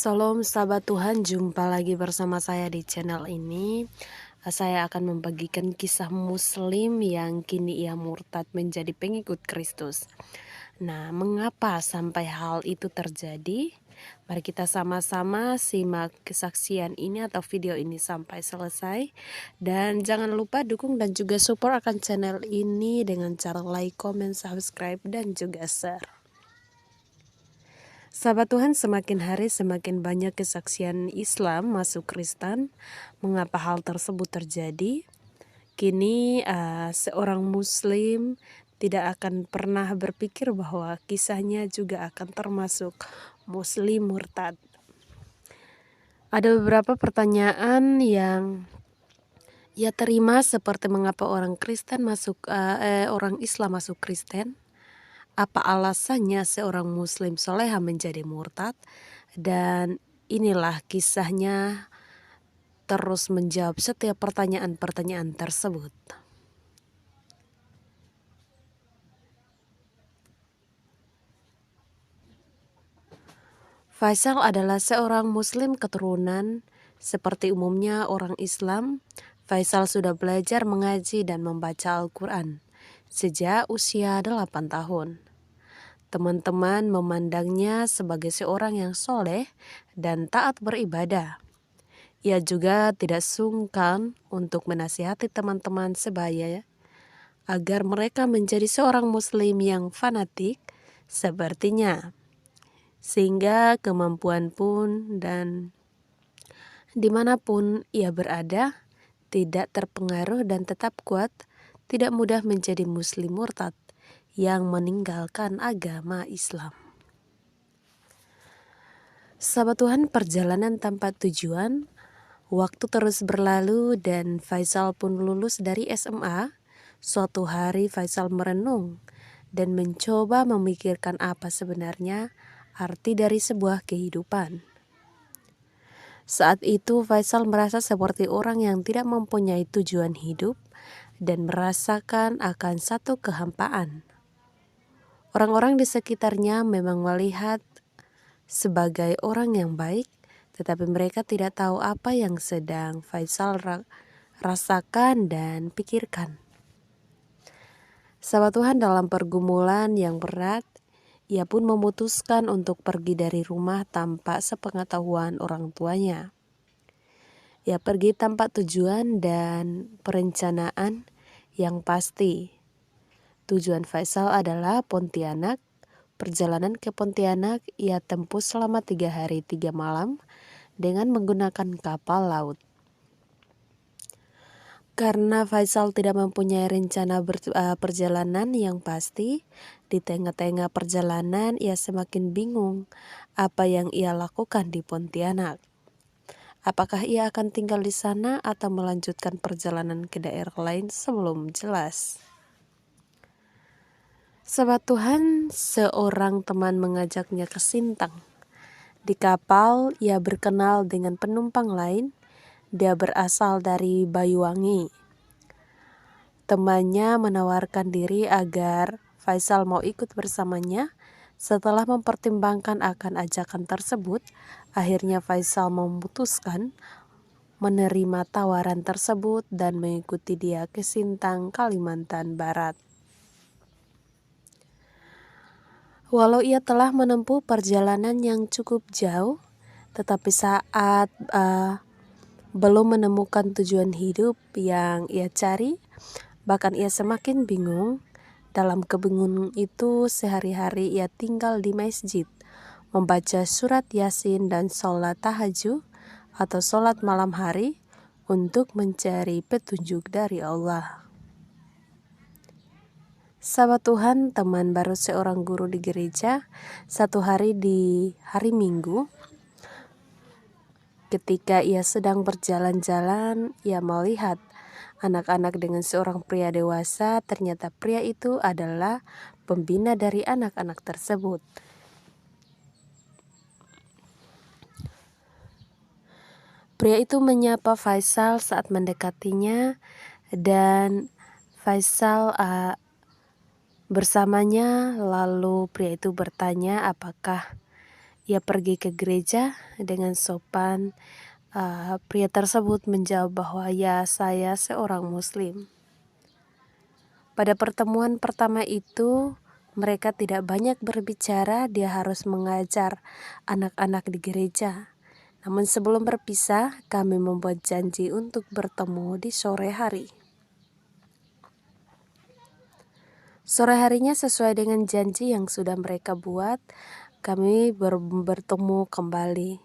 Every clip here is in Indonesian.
Salam sahabat Tuhan, jumpa lagi bersama saya di channel ini. Saya akan membagikan kisah muslim yang kini ia murtad menjadi pengikut Kristus. Nah, mengapa sampai hal itu terjadi? Mari kita sama-sama simak kesaksian ini atau video ini sampai selesai. Dan jangan lupa dukung dan juga support akan channel ini dengan cara like, comment, subscribe, dan juga share. Sahabat Tuhan, semakin hari semakin banyak kesaksian Islam masuk Kristen. Mengapa hal tersebut terjadi? Kini seorang Muslim tidak akan pernah berpikir bahwa kisahnya juga akan termasuk Muslim murtad. Ada beberapa pertanyaan yang ia terima, seperti mengapa orang Islam masuk Kristen? Apa alasannya seorang Muslim soleha menjadi murtad? Dan inilah kisahnya terus menjawab setiap pertanyaan-pertanyaan tersebut. Faisal adalah seorang Muslim keturunan. Seperti umumnya orang Islam, Faisal sudah belajar mengaji dan membaca Al-Quran sejak usia 8 tahun. Teman-teman memandangnya sebagai seorang yang soleh dan taat beribadah. Ia juga tidak sungkan untuk menasihati teman-teman sebaya agar mereka menjadi seorang Muslim yang fanatik sepertinya, sehingga kemampuan pun dan dimanapun ia berada tidak terpengaruh dan tetap kuat, tidak mudah menjadi Muslim murtad yang meninggalkan agama Islam. Sahabat Tuhan, perjalanan tanpa tujuan. Waktu terus berlalu dan Faisal pun lulus dari SMA. Suatu hari Faisal merenung dan mencoba memikirkan apa sebenarnya arti dari sebuah kehidupan. Saat itu Faisal merasa seperti orang yang tidak mempunyai tujuan hidup dan merasakan akan satu kehampaan. Orang-orang di sekitarnya memang melihat sebagai orang yang baik, tetapi mereka tidak tahu apa yang sedang Faisal rasakan dan pikirkan. Sahabat Tuhan, dalam pergumulan yang berat, ia pun memutuskan untuk pergi dari rumah tanpa sepengetahuan orang tuanya. Ia pergi tanpa tujuan dan perencanaan yang pasti. Tujuan Faisal adalah Pontianak. Perjalanan ke Pontianak ia tempuh selama 3 hari 3 malam dengan menggunakan kapal laut. Karena Faisal tidak mempunyai rencana perjalanan yang pasti, di tengah-tengah perjalanan ia semakin bingung apa yang ia lakukan di Pontianak. Apakah ia akan tinggal di sana atau melanjutkan perjalanan ke daerah lain sebelum jelas. Sahabat Tuhan, seorang teman mengajaknya ke Sintang. Di kapal, ia berkenal dengan penumpang lain. Dia berasal dari Banyuwangi. Temannya menawarkan diri agar Faisal mau ikut bersamanya. Setelah mempertimbangkan akan ajakan tersebut, akhirnya Faisal memutuskan menerima tawaran tersebut dan mengikuti dia ke Sintang, Kalimantan Barat. Walau ia telah menempuh perjalanan yang cukup jauh, tetapi saat belum menemukan tujuan hidup yang ia cari, bahkan ia semakin bingung. Dalam kebingungan itu, sehari-hari ia tinggal di masjid, membaca surat Yasin dan sholat tahajud atau sholat malam hari untuk mencari petunjuk dari Allah. Sahabat Tuhan, teman baru seorang guru di gereja, satu hari di hari Minggu, ketika ia sedang berjalan-jalan, ia melihat anak-anak dengan seorang pria dewasa. Ternyata pria itu adalah pembina dari anak-anak tersebut. Pria itu menyapa Faisal saat mendekatinya dan Faisal bersamanya. Lalu pria itu bertanya apakah Ia pergi ke gereja dengan sopan. Pria tersebut menjawab bahwa ya, saya seorang Muslim. Pada pertemuan pertama itu, mereka tidak banyak berbicara. Dia harus mengajar anak-anak di gereja. Namun sebelum berpisah, kami membuat janji untuk bertemu di sore hari. Sore harinya sesuai dengan janji yang sudah mereka buat, kami bertemu kembali.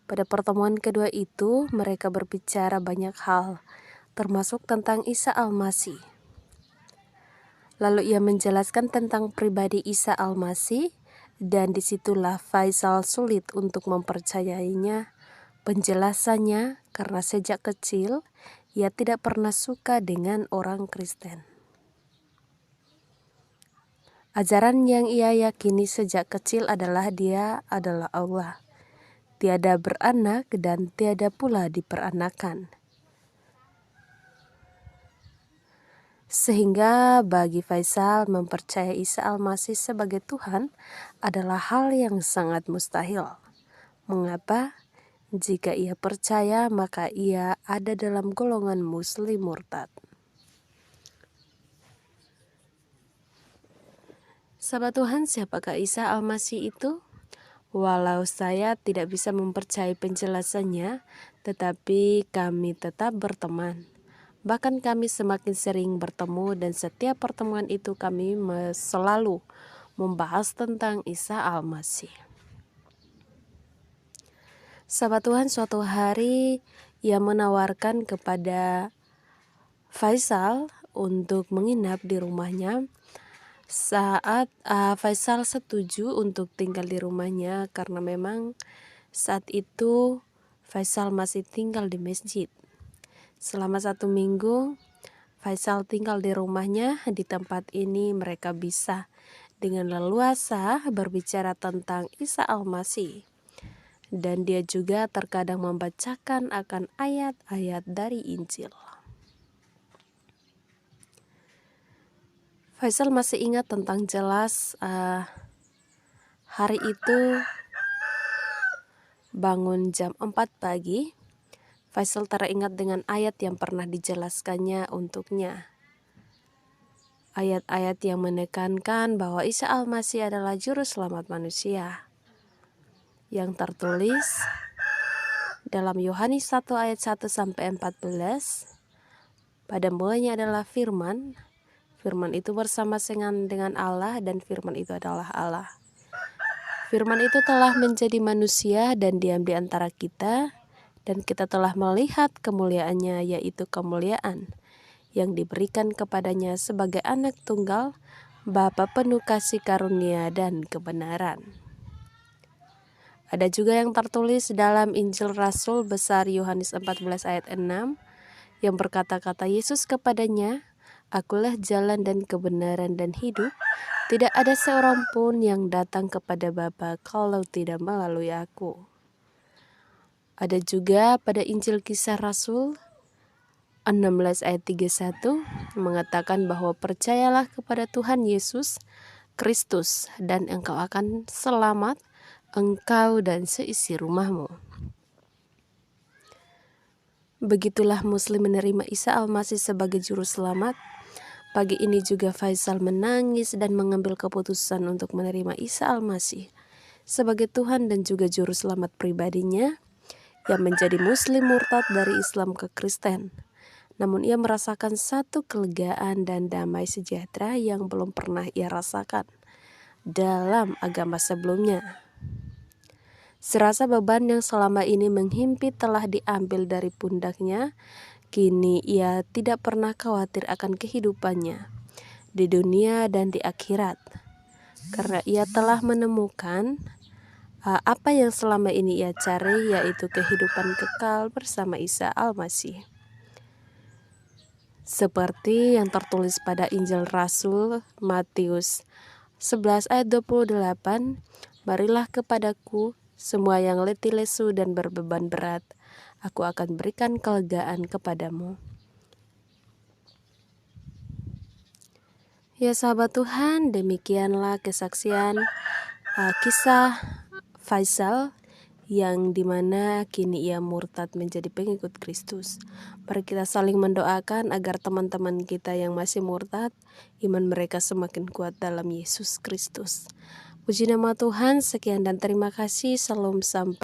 Pada pertemuan kedua itu, mereka berbicara banyak hal, termasuk tentang Isa Al-Masih. Lalu ia menjelaskan tentang pribadi Isa Al-Masih, dan disitulah Faisal sulit untuk mempercayainya penjelasannya karena sejak kecil ia tidak pernah suka dengan orang Kristen. Ajaran yang ia yakini sejak kecil adalah dia adalah Allah, tiada beranak dan tiada pula diperanakan. Sehingga bagi Faisal mempercayai Isa Al-Masih sebagai Tuhan adalah hal yang sangat mustahil. Mengapa? Jika ia percaya, maka ia ada dalam golongan Muslim murtad. Sahabat Tuhan, siapakah Isa Al-Masih itu? Walau saya tidak bisa mempercayai penjelasannya, tetapi kami tetap berteman. Bahkan kami semakin sering bertemu dan setiap pertemuan itu kami selalu membahas tentang Isa Al-Masih. Sahabat Tuhan, suatu hari ia menawarkan kepada Faisal untuk menginap di rumahnya. Saat Faisal setuju untuk tinggal di rumahnya karena memang saat itu Faisal masih tinggal di masjid. Selama 1 minggu Faisal tinggal di rumahnya. Di tempat ini mereka bisa dengan leluasa berbicara tentang Isa Al-Masih, dan dia juga terkadang membacakan akan ayat-ayat dari Injil. Faisal masih ingat tentang jelas hari itu bangun jam 4 pagi. Faisal teringat dengan ayat yang pernah dijelaskannya untuknya. Ayat-ayat yang menekankan bahwa Isa Al-Masih adalah juru selamat manusia. Yang tertulis dalam Yohanes 1 ayat 1 sampai 14. Pada mulanya adalah firman. Firman itu bersama dengan Allah, dan firman itu adalah Allah. Firman itu telah menjadi manusia dan diam di antara kita, dan kita telah melihat kemuliaannya, yaitu kemuliaan yang diberikan kepadanya sebagai anak tunggal, Bapa penuh kasih karunia dan kebenaran. Ada juga yang tertulis dalam Injil Rasul besar Yohanes 14 ayat 6 yang berkata-kata Yesus kepadanya, Akulah jalan dan kebenaran dan hidup. Tidak ada seorang pun yang datang kepada Bapa kalau tidak melalui aku. Ada juga pada Injil Kisah Rasul 16 ayat 31 mengatakan bahwa percayalah kepada Tuhan Yesus Kristus dan engkau akan selamat, engkau dan seisi rumahmu. Begitulah Muslim menerima Isa Al-Masih sebagai juru selamat. Pagi ini juga Faisal menangis dan mengambil keputusan untuk menerima Isa Al-Masih sebagai Tuhan dan juga juru selamat pribadinya, yang menjadi Muslim murtad dari Islam ke Kristen. Namun ia merasakan satu kelegaan dan damai sejahtera yang belum pernah ia rasakan dalam agama sebelumnya. Serasa beban yang selama ini menghimpit telah diambil dari pundaknya. Kini ia tidak pernah khawatir akan kehidupannya di dunia dan di akhirat, karena ia telah menemukan apa yang selama ini ia cari, yaitu kehidupan kekal bersama Isa Al-Masih. Seperti yang tertulis pada Injil Rasul Matius 11 ayat 28, Marilah kepadaku semua yang letih lesu dan berbeban berat, aku akan berikan kelegaan kepadamu. Ya sahabat Tuhan, demikianlah kesaksian kisah Faisal, yang dimana kini ia murtad menjadi pengikut Kristus. Mari kita saling mendoakan agar teman-teman kita yang masih murtad, iman mereka semakin kuat dalam Yesus Kristus. Puji nama Tuhan, sekian dan terima kasih. Salam sampai